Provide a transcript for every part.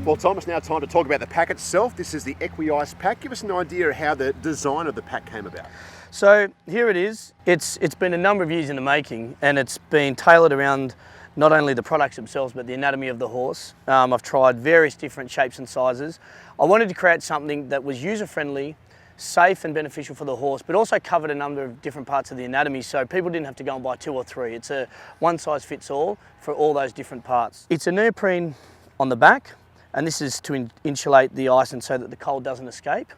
Well, Tom, it's now time to talk about the pack itself. This is the Equi-Ice pack. Give us an idea of how the design of the pack came about. So here it is. It's been a number of years in the making, and it's been tailored around not only the products themselves but the anatomy of the horse. I've tried various different shapes and sizes. I wanted to create something that was user-friendly, safe and beneficial for the horse, but also covered a number of different parts of the anatomy, so people didn't have to go and buy 2 or 3. It's a one-size-fits-all for all those different parts. It's a neoprene on the back, and this is to insulate the ice and so that the cold doesn't escape.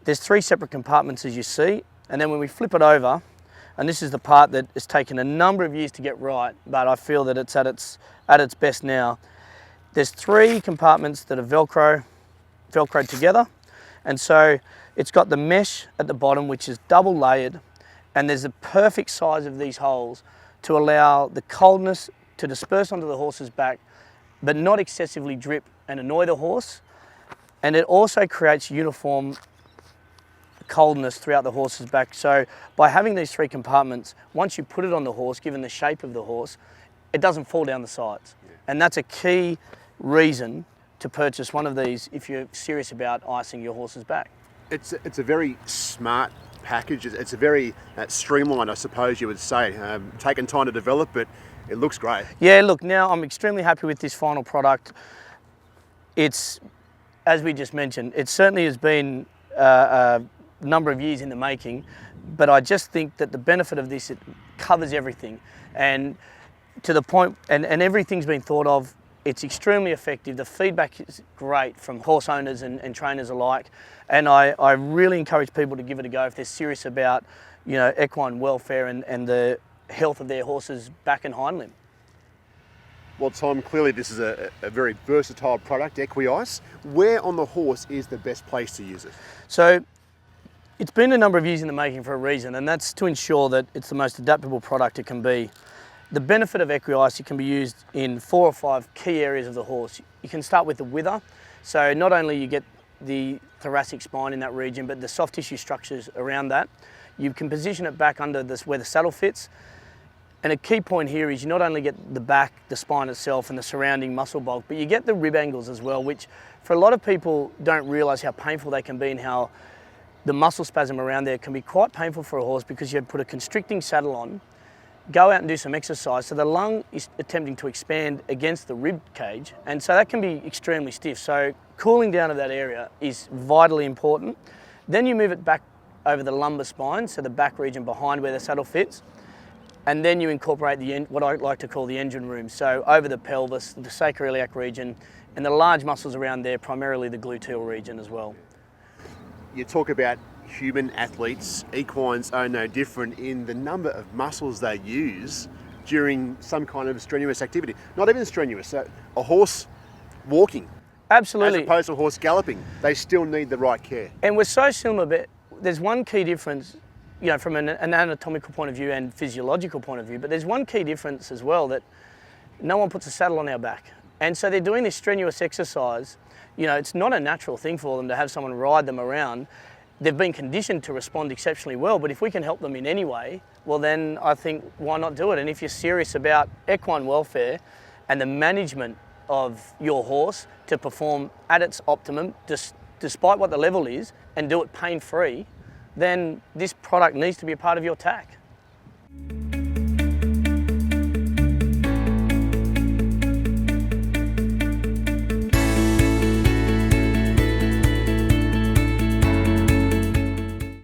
There's 3 separate compartments, as you see, and then when we flip it over, and this is the part that has taken a number of years to get right, but I feel that it's at its best now. There's 3 compartments that are velcroed together, and so it's got the mesh at the bottom, which is double layered, and there's a perfect size of these holes to allow the coldness to disperse onto the horse's back, but not excessively drip and annoy the horse. And it also creates uniform coldness throughout the horse's back. So by having these 3 compartments, once you put it on the horse, given the shape of the horse, it doesn't fall down the sides. Yeah. And that's a key reason to purchase one of these if you're serious about icing your horse's back. It's a very smart package. It's a very streamlined, I suppose you would say. Taken time to develop, but it looks great. Yeah, look, now I'm extremely happy with this final product. It's, as we just mentioned, it certainly has been a number of years in the making, but I just think that the benefit of this, it covers everything, and to the point, and everything's been thought of. It's extremely effective. The feedback is great from horse owners and trainers alike, and I really encourage people to give it a go if they're serious about, equine welfare and the health of their horse's back and hind limb. Well, Tom, clearly this is a very versatile product, Equi-Ice. Where on the horse is the best place to use it? So it's been a number of years in the making for a reason, and that's to ensure that it's the most adaptable product it can be. The benefit of Equi-Ice, it can be used in 4 or 5 key areas of the horse. You can start with the wither. So not only you get the thoracic spine in that region, but the soft tissue structures around that. You can position it back under this where the saddle fits. And a key point here is you not only get the back, the spine itself and the surrounding muscle bulk, but you get the rib angles as well, which for a lot of people don't realise how painful they can be and how the muscle spasm around there can be quite painful for a horse because you put a constricting saddle on, go out and do some exercise, so the lung is attempting to expand against the rib cage, and so that can be extremely stiff. So cooling down of that area is vitally important. Then you move it back over the lumbar spine, so the back region behind where the saddle fits, and then you incorporate what I like to call the engine room, so over the pelvis, the sacroiliac region, and the large muscles around there, primarily the gluteal region as well. You talk about human athletes. Equines are no different in the number of muscles they use during some kind of strenuous activity. Not even strenuous, so a horse walking. Absolutely. As opposed to a horse galloping, they still need the right care. And we're so similar, but there's one key difference, from an anatomical point of view and physiological point of view, but there's one key difference as well, that no one puts a saddle on our back. And so they're doing this strenuous exercise. It's not a natural thing for them to have someone ride them around. They've been conditioned to respond exceptionally well, but if we can help them in any way, well then I think why not do it? And if you're serious about equine welfare and the management of your horse to perform at its optimum, despite what the level is, and do it pain-free, then this product needs to be a part of your tack.